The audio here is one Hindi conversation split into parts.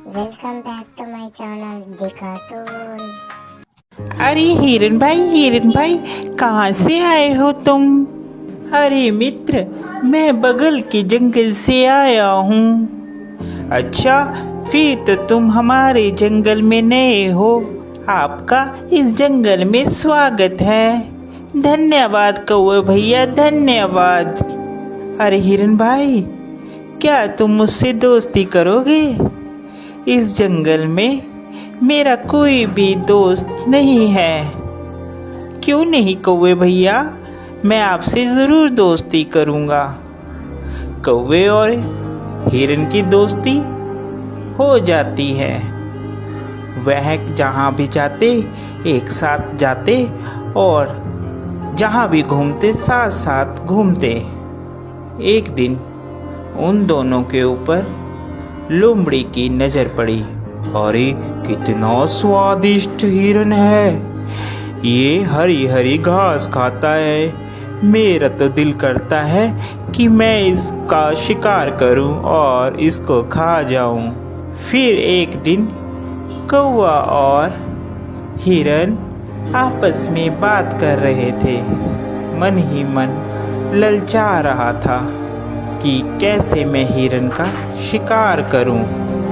Welcome back to my channel the cartoon. अरे हिरन भाई कहाँ से आए हो तुम? अरे मित्र, मैं बगल के जंगल से आया हूँ। अच्छा, फिर तो तुम हमारे जंगल में नए हो। आपका इस जंगल में स्वागत है। धन्यवाद कौवे भैया, धन्यवाद। अरे हिरन भाई, क्या तुम मुझसे दोस्ती करोगे? इस जंगल में मेरा कोई भी दोस्त नहीं है। क्यों नहीं कौवे भैया, मैं आपसे ज़रूर दोस्ती करूँगा। कौवे और हिरन की दोस्ती हो जाती है। वह जहाँ भी जाते एक साथ जाते और जहाँ भी घूमते साथ साथ घूमते। एक दिन उन दोनों के ऊपर लोमड़ी की नजर पड़ी। अरे कितना स्वादिष्ट हिरन है, ये हरी हरी घास खाता है। मेरा तो दिल करता है कि मैं इसका शिकार करूं और इसको खा जाऊं। फिर एक दिन कौवा और हिरन आपस में बात कर रहे थे। मन ही मन ललचा रहा था कि कैसे मैं हिरन का शिकार करूं।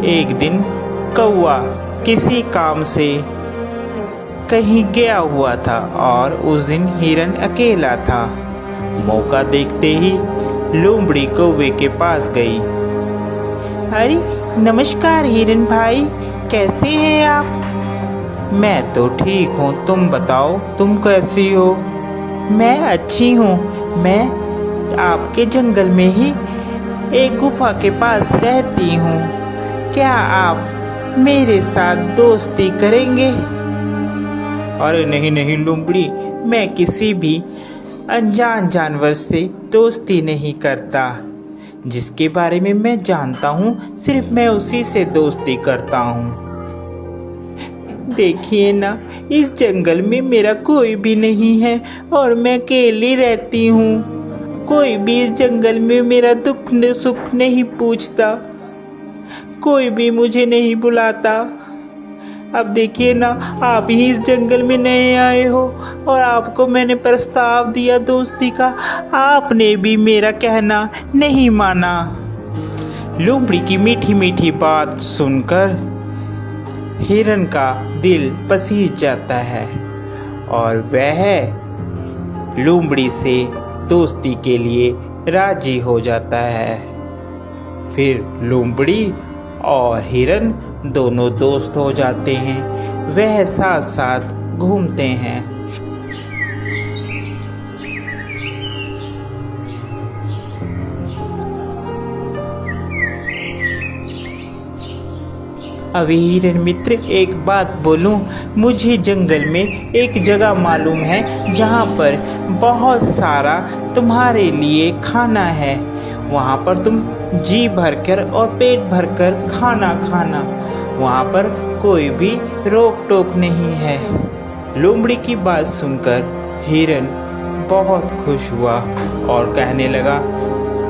एक दिन कौवा किसी काम से कहीं गया हुआ था और उस दिन हिरन अकेला था। मौका देखते ही लोमड़ी कौवे के पास गई। अरे नमस्कार हिरन भाई, कैसे हैं आप? मैं तो ठीक हूँ, तुम बताओ तुम कैसी हो? मैं अच्छी हूँ। मैं आपके जंगल में ही एक गुफा के पास रहती हूँ। क्या आप मेरे साथ दोस्ती करेंगे? अरे नहीं नहीं लोमड़ी, मैं किसी भी अनजान जानवर से दोस्ती नहीं करता। जिसके बारे में मैं जानता हूँ सिर्फ मैं उसी से दोस्ती करता हूँ। देखिए ना, इस जंगल में मेरा कोई भी नहीं है और मैं अकेली रहती हूँ। कोई भी इस जंगल में मेरा दुख सुख नहीं पूछता, कोई भी मुझे नहीं बुलाता। अब देखिए ना, आप ही इस जंगल में नए आए हो और आपको मैंने प्रस्ताव दिया दोस्ती का, आपने भी मेरा कहना नहीं माना। लोमड़ी की मीठी मीठी बात सुनकर हिरन का दिल पसीज जाता है और वह लोमड़ी से दोस्ती के लिए राजी हो जाता है। फिर लोमड़ी और हिरन दोनों दोस्त हो जाते हैं। वह साथ साथ घूमते हैं। अभी हिरन मित्र, एक बात बोलूं, मुझे जंगल में एक जगह मालूम है जहाँ पर बहुत सारा तुम्हारे लिए खाना है। वहाँ पर तुम जी भरकर और पेट भरकर खाना खाना। वहाँ पर कोई भी रोक टोक नहीं है। लोमड़ी की बात सुनकर हिरन बहुत खुश हुआ और कहने लगा,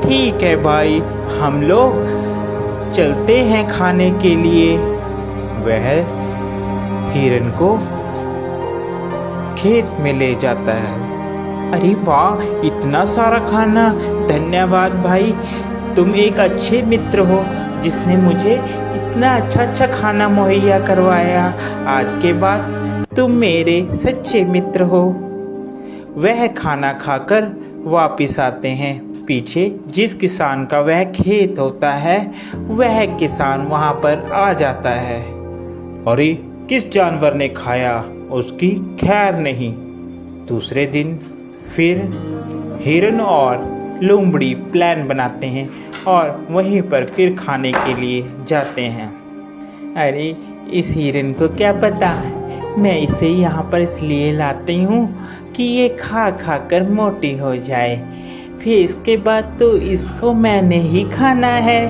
ठीक है भाई, हम लोग चलते हैं खाने के लिए। वह हिरन को खेत में ले जाता है। अरे वाह, इतना सारा खाना! धन्यवाद भाई, तुम एक अच्छे मित्र हो जिसने मुझे इतना अच्छा खाना मुहैया करवाया। आज के बाद तुम मेरे सच्चे मित्र हो। वह खाना खाकर वापिस आते हैं। पीछे जिस किसान का वह खेत होता है, वह किसान वहां पर आ जाता है। अरे किस जानवर ने खाया, उसकी खैर नहीं। दूसरे दिन फिर हिरन और लोमड़ी प्लान बनाते हैं और वहीं पर फिर खाने के लिए जाते हैं। अरे इस हिरन को क्या पता, मैं इसे यहाँ पर इसलिए लाती हूँ कि ये खा खा कर मोटी हो जाए, फिर इसके बाद तो इसको मैंने ही खाना है।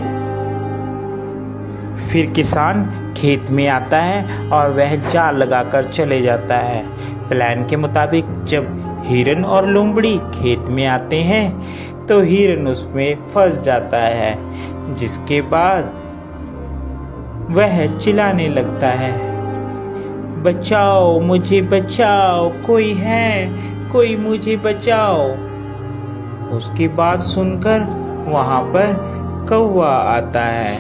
फिर किसान खेत में आता है और वह जाल लगाकर चले जाता है। प्लान के मुताबिक जब हिरन और लोमड़ी खेत में आते हैं तो हिरन उसमें फंस जाता है, जिसके बाद वह चिल्लाने लगता है, बचाओ मुझे बचाओ, कोई है, कोई मुझे बचाओ। उसकी बात सुनकर वहाँ पर कौवा आता है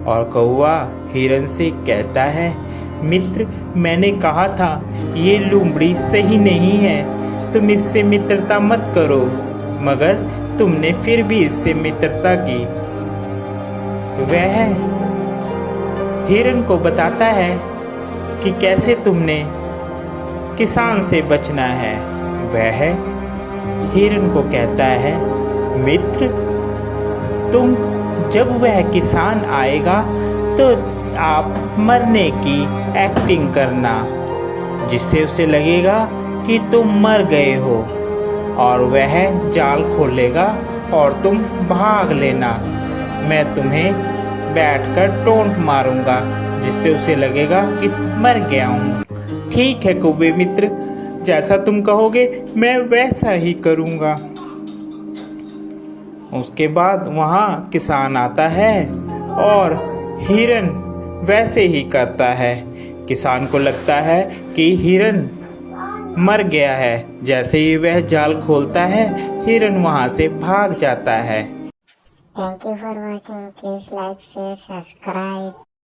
और कौवा हिरन से कहता है, मित्र, मैंने कहा था ये लोमड़ी सही नहीं है, तुम इससे मित्रता मत करो, मगर तुमने फिर भी इससे मित्रता की। वह हिरन को बताता है कि कैसे तुमने किसान से बचना है। वह हिरन को कहता है, मित्र, तुम जब वह किसान आएगा तो आप मरने की एक्टिंग करना, जिससे उसे लगेगा कि तुम मर गए हो, और वह जाल खोलेगा और तुम भाग लेना। मैं तुम्हें बैठकर टोंट मारूंगा, जिससे उसे लगेगा कि मर गया हूँ। ठीक है कौवे मित्र, जैसा तुम कहोगे मैं वैसा ही करूँगा। उसके बाद वहाँ किसान आता है और हिरन वैसे ही करता है। किसान को लगता है कि हिरन मर गया है। जैसे ही वह जाल खोलता है, हिरन वहाँ से भाग जाता है। Thank you for watching. Please like, share, subscribe.